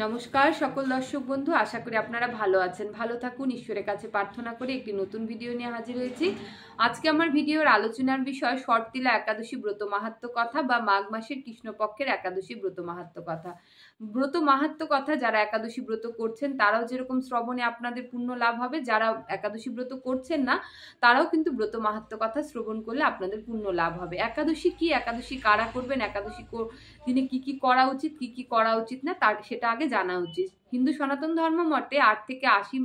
নমস্কার সকল দর্শক বন্ধু, আশা করি আপনারা ভালো আছেন। ভালো থাকুন, ঈশ্বরের কাছে প্রার্থনা করে একটি নতুন ভিডিও নিয়ে হাজির হয়েছি। আজকে আমার ভিডিওর আলোচনার বিষয় শর্তিলা একাদশী ব্রত মাহাত্ম্য কথা বা মাঘ মাসের কৃষ্ণপক্ষের একাদশী ব্রত মাহাত্ম্য কথা। ব্রত মাহাত্ম্য কথা যারা একাদশী ব্রত করছেন তারাও যেরকম শ্রবণে আপনাদের পুণ্য লাভ হবে, যারা একাদশী ব্রত করছেন না তারাও কিন্তু ব্রত মাহাত্ম্য কথা শ্রবণ করলে আপনাদের পুণ্য লাভ হবে। একাদশী কি, একাদশী কারা করবেন, একাদশী দিনে কি কি করা উচিত, কি কি করা উচিত না, তার সেটা আগে জানা উচিত। হিন্দু সনাতন ধর্ম মতে 8 থেকে 80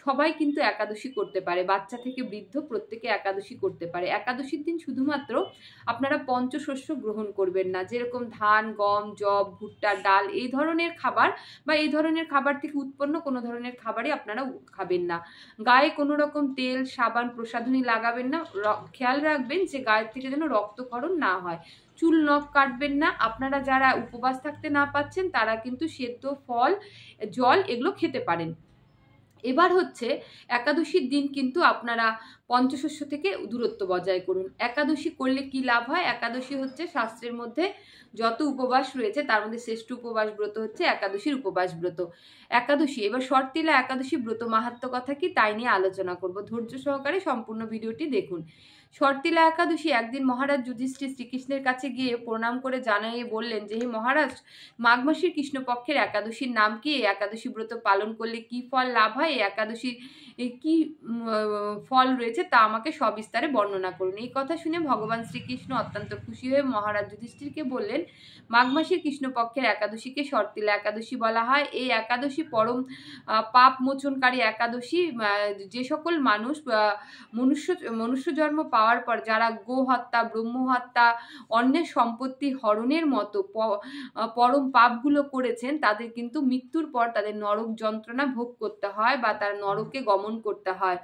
সবাই কিন্তু একাদশী করতে পারে, বাচ্চা থেকে বৃদ্ধ প্রত্যেকে একাদশী করতে পারে। একাদশীর দিন শুধুমাত্র আপনারা পঞ্চশস্য গ্রহণ করবেন না, যেরকম ধান, গম, যব, ভুট্টা, ডাল এই ধরনের খাবার বা এই ধরনের খাবার থেকে উৎপন্ন কোনো ধরনের খাবারই আপনারা খাবেন না। গায়ে কোনো রকম তেল, সাবান, প্রসাধনী লাগাবেন না। খেয়াল রাখবেন যে গায়ের থেকে যেন রক্তক্ষরণ না হয়। চুল নখ কাটবেন না। আপনারা যারা উপবাস থাকতে না পাচ্ছেন তারা কিন্তু সেদ্ধ ফল, জল এগুলো খেতে পারেন। এবার হচ্ছে একাদশীর দিন কিন্তু আপনারা পঞ্চশস্য থেকে দূরত্ব বজায় করুন। একাদশী করলে কি লাভ হয়? একাদশী হচ্ছে শাস্ত্রের মধ্যে যত উপবাস রয়েছে তার মধ্যে শ্রেষ্ঠ উপবাস ব্রত হচ্ছে একাদশীর উপবাস ব্রত। একাদশী, এবার শর্তিলা একাদশী ব্রত মাহাত্ম্য কথা কি তাই নিয়ে আলোচনা করব। ধৈর্য সহকারে সম্পূর্ণ ভিডিওটি দেখুন। শর্তিলা একাদশী একদিন মহারাজ যুধিষ্ঠির শ্রীকৃষ্ণের কাছে গিয়ে প্রণাম করে জানিয়ে বললেন যে, হে মহারাজ, মাঘ মাসের কৃষ্ণপক্ষের একাদশীর নাম কি? এই একাদশী ব্রত পালন করলে কি ফল লাভ হয়? এই একাদশীর কি ফল রয়েছে তা আমাকে সবিস্তারে বর্ণনা করুন। এই কথা শুনে ভগবান শ্রীকৃষ্ণ অত্যন্ত খুশি হয়ে মহারাজ যুধিষ্ঠিরকে বললেন, মাঘ মাসের কৃষ্ণপক্ষের একাদশীকে শর্তিলা একাদশী বলা হয়। এই একাদশী পরম পাপ মোচনকারী একাদশী। যে সকল মানুষ মনুষ্য জন্ম পাওয়ার পর যারা গো হত্যা, ব্রহ্ম হত্যা, অন্যের সম্পত্তি হরণের মতো পরম পাপগুলো করেছেন তাদের কিন্তু মৃত্যুর পর তাদের নরক যন্ত্রণা ভোগ করতে হয় বা তার নরকে গমন করতে হয়।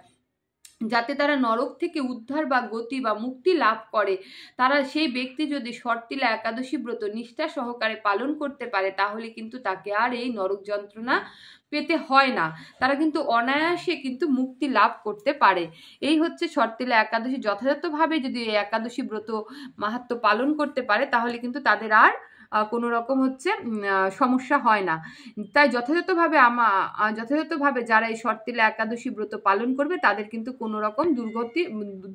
যাতে তারা নরক থেকে উদ্ধার বা গতি বা মুক্তি লাভ করে, তারা সেই ব্যক্তি যদি শর্তিলা একাদশী ব্রত নিষ্ঠা সহকারে পালন করতে পারে তাহলে কিন্তু তাকে আর এই নরক যন্ত্রণা পেতে হয় না। তারা কিন্তু অনায়াসে কিন্তু মুক্তি লাভ করতে পারে। এই হচ্ছে শর্তিলা একাদশী। যথাযথভাবে যদি এই একাদশী ব্রত মাহাত্ম্য পালন করতে পারে তাহলে কিন্তু তাদের আর কোনো রকম হচ্ছে সমস্যা হয় না। তাই যথাযথভাবে যারা এই শর্তিলা একাদশী ব্রত পালন করবে তাদের কিন্তু কোনো রকম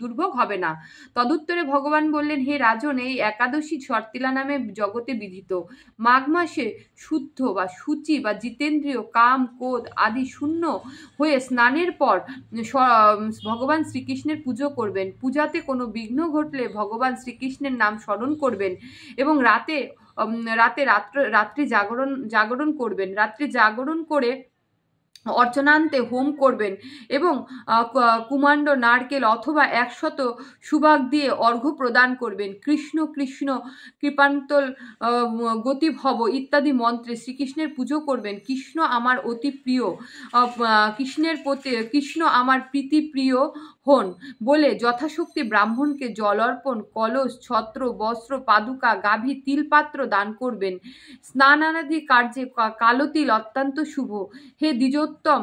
দুর্ভোগ হবে না। তদুত্তরে ভগবান বললেন, হে রাজন, এই একাদশী শর্তিলা নামে জগতে বিদিত। মাঘ মাসে শুদ্ধ বা শুচি বা জিতেন্দ্রীয়, কাম ক্রোধ আদি শূন্য হয়ে স্নানের পর ভগবান শ্রীকৃষ্ণের পুজো করবেন। পূজাতে কোনো বিঘ্ন ঘটলে ভগবান শ্রীকৃষ্ণের নাম স্মরণ করবেন এবং রাত্রি জাগরণ করবেন। রাত্রি জাগরণ করে অর্চনান্তে হোম করবেন এবং কুমাণ্ড, নারকেল অথবা 100 সুবাগ দিয়ে অর্ঘ্য প্রদান করবেন। কৃষ্ণ কৃষ্ণ কৃপান্তল গতি ভব ইত্যাদি মন্ত্রে শ্রীকৃষ্ণের পুজো করবেন। কৃষ্ণ আমার অতি প্রিয়, কৃষ্ণ আমার প্রীতি প্রিয় হন বলে যথাশক্তি ব্রাহ্মণকে জল অর্পণ, কলস, ছত্র, বস্ত্র, পাদুকা, গাভী, তিলপাত্র দান করবেন। স্নানাদি কার্যে কালো তিল অত্যন্ত শুভ। হে দ্বিজোত্তম,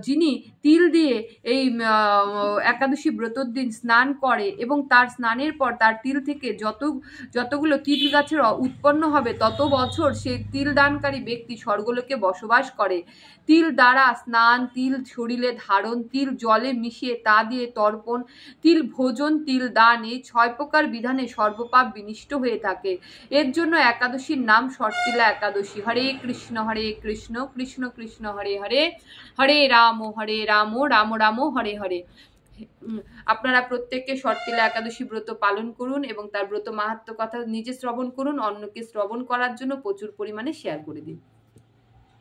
যিনি তিল দিয়ে এই একাদশী ব্রতর দিন স্নান করে এবং তার স্নানের পর তার তিল থেকে যতগুলো তিল গাছের উৎপন্ন হবে তত বছর সেই তিল দানকারী ব্যক্তি স্বর্গলোকে বসবাস করে। তিল দ্বারা স্নান, তিল শরীরে ধারণ, তিল জলে মিশিয়ে তা দিয়ে তর্পণ, তিল ভোজন, তিল দান, এই 6 প্রকার বিধানে সর্বপাপ বিনিষ্ট হয়ে থাকে। এর জন্য একাদশীর নাম শর্তিলা একাদশী। হরে কৃষ্ণ কৃষ্ণ কৃষ্ণ হরে হরে, হরে রাম রাম রাম হরে হরে। আপনারা প্রত্যেককে শর্তিলা একাদশী ব্রত পালন করুন এবং তার ব্রত মাহাত্ম্য কথা নিজে শ্রবণ করুন, অন্যকে শ্রবণ করার জন্য প্রচুর পরিমাণে শেয়ার করে দিন।